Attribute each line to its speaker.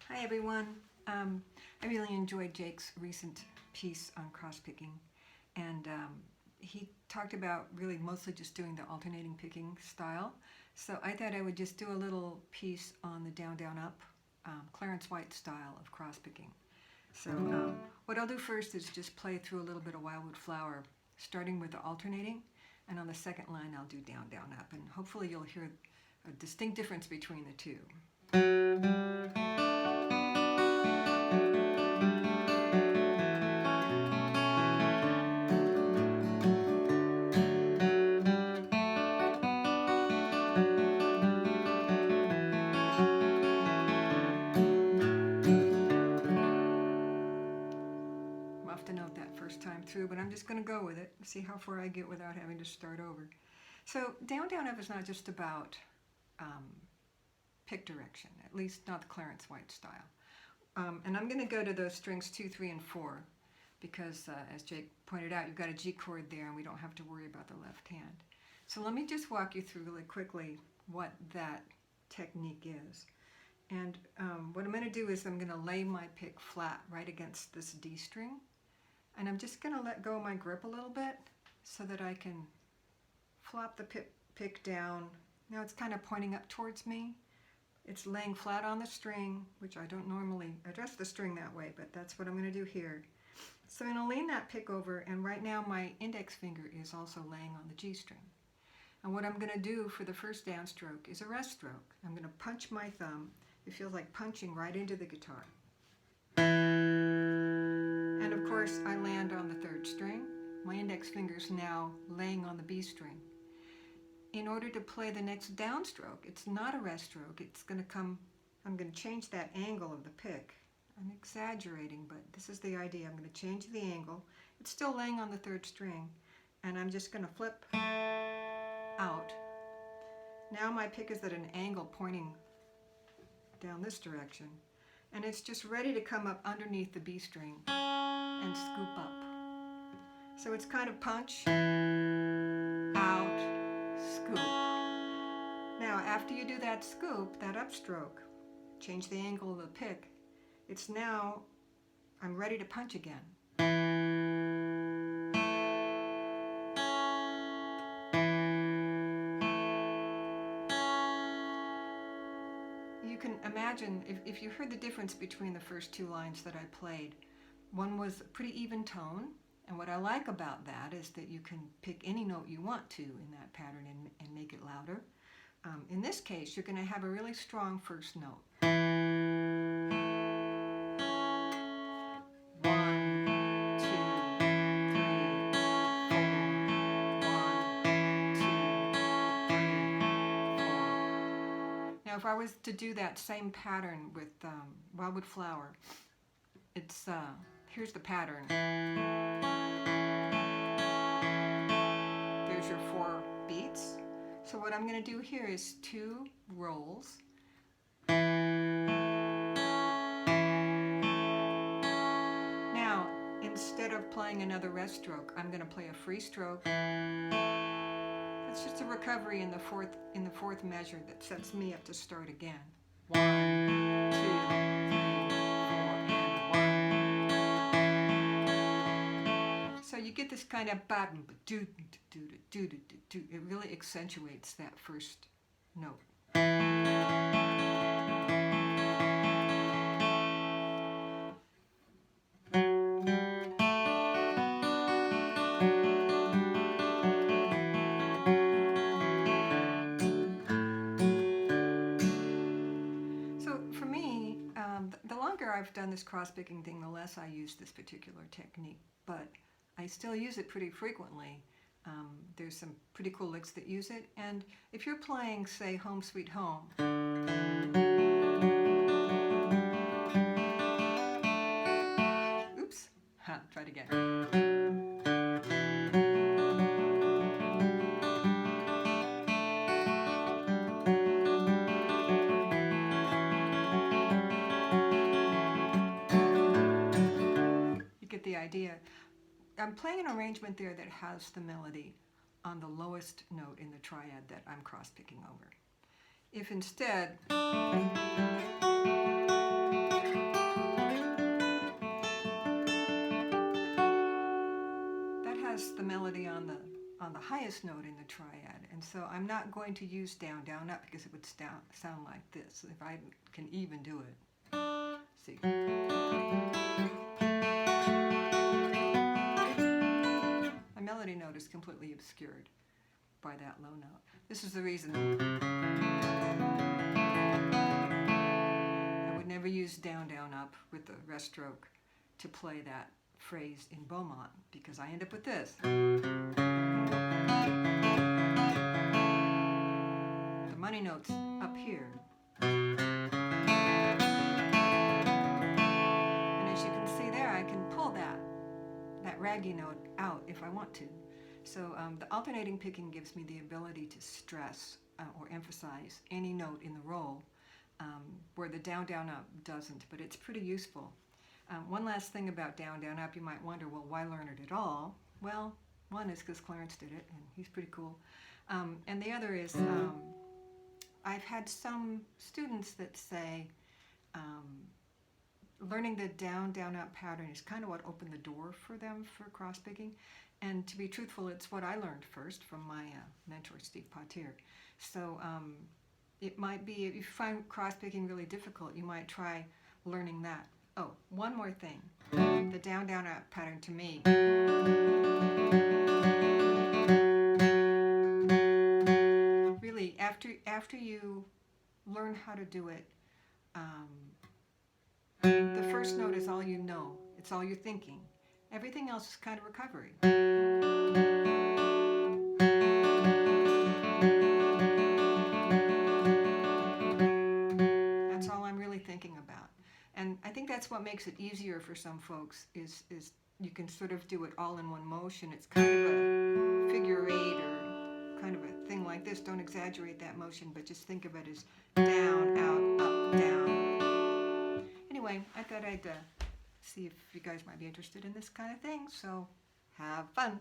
Speaker 1: Hi everyone. I really enjoyed Jake's recent piece on cross-picking, and he talked about really mostly just doing the alternating picking style. So I thought I would just do a little piece on the down, down, up, Clarence White style of cross-picking. So what I'll do first is just play through a little bit of Wildwood Flower, starting with the alternating, and on the second line I'll do down, down, up, and hopefully you'll hear a distinct difference between the two. Rough to note that first time through, but I'm just going to go with it, see how far I get without having to start over. So down, down, up is not just about pick direction, at least not the Clarence White style. And I'm going to go to those strings 2, 3, and 4 because, as Jake pointed out, you've got a G chord there and we don't have to worry about the left hand. So let me just walk you through really quickly what that technique is. And what I'm going to do is I'm going to lay my pick flat right against this D string. And I'm just going to let go of my grip a little bit so that I can flop the pick down. Now it's kind of pointing up towards me. It's laying flat on the string, which I don't normally address the string that way, but that's what I'm going to do here. So I'm going to lean that pick over, and right now my index finger is also laying on the G string. And what I'm going to do for the first downstroke is a rest stroke. I'm going to punch my thumb. It feels like punching right into the guitar. And of course, I land on the third string. My index finger is now laying on the B string. In order to play the next downstroke, it's not a rest stroke. It's going to come, I'm going to change that angle of the pick. I'm exaggerating, but this is the idea. I'm going to change the angle. It's still laying on the third string, and I'm just going to flip out. Now my pick is at an angle pointing down this direction, and it's just ready to come up underneath the B string and scoop up. So it's kind of punch, out, scoop. Now after you do that scoop, that upstroke, change the angle of the pick, it's now, I'm ready to punch again. You can imagine, if you heard the difference between the first two lines that I played, one was a pretty even tone, and what I like about that is that you can pick any note you want to in that pattern and make it louder. In this case, you're going to have a really strong first note. 1, 2, 3, 4. 1, 2, 3, 4. Now if I was to do that same pattern with Wildwood Flower, it's here's the pattern. There's your 4 beats. So what I'm going to do here is 2 rolls. Now, instead of playing another rest stroke, I'm going to play a free stroke. It's just a recovery in the fourth measure that sets me up to start again. 1, 2, 3, 4, and 1. So you get this kind of button, do. It really accentuates that first note. So for me, the longer I've done this cross-picking thing, the less I use this particular technique, but I still use it pretty frequently. There's some pretty cool licks that use it, and if you're playing, say, Home Sweet Home, oops, try it again. You get the idea. I'm playing an arrangement there that has the melody on the lowest note in the triad that I'm cross-picking over. If instead on the highest note in the triad, and so I'm not going to use down, down, up because it would sound like this if I can even do it. See. My melody note is completely obscured by that low note. This is the reason I would never use down, down, up with the rest stroke to play that phrase in Beaumont, because I end up with this. The money note's up here. And as you can see there, I can pull that raggy note out if I want to. So the alternating picking gives me the ability to stress or emphasize any note in the roll, where the down, down, up doesn't, but it's pretty useful. One last thing about down, down, up, you might wonder, well, why learn it at all? Well, one is because Clarence did it, and he's pretty cool. And the other is, I've had some students that say learning the down, down, up pattern is kind of what opened the door for them for cross-picking. And to be truthful, it's what I learned first from my mentor, Steve Potier. So it might be, if you find cross-picking really difficult, you might try learning that. Oh, one more thing. The down, down, up pattern to me. Really, after you learn how to do it, the first note is all you know. It's all you're thinking. Everything else is kind of recovery. That's all I'm really thinking about. And I think that's what makes it easier for some folks, is you can sort of do it all in one motion. It's kind of a figure eight or kind of a thing like this. Don't exaggerate that motion, but just think of it as down, out, up, down. Anyway, I thought I'd see if you guys might be interested in this kind of thing, so have fun.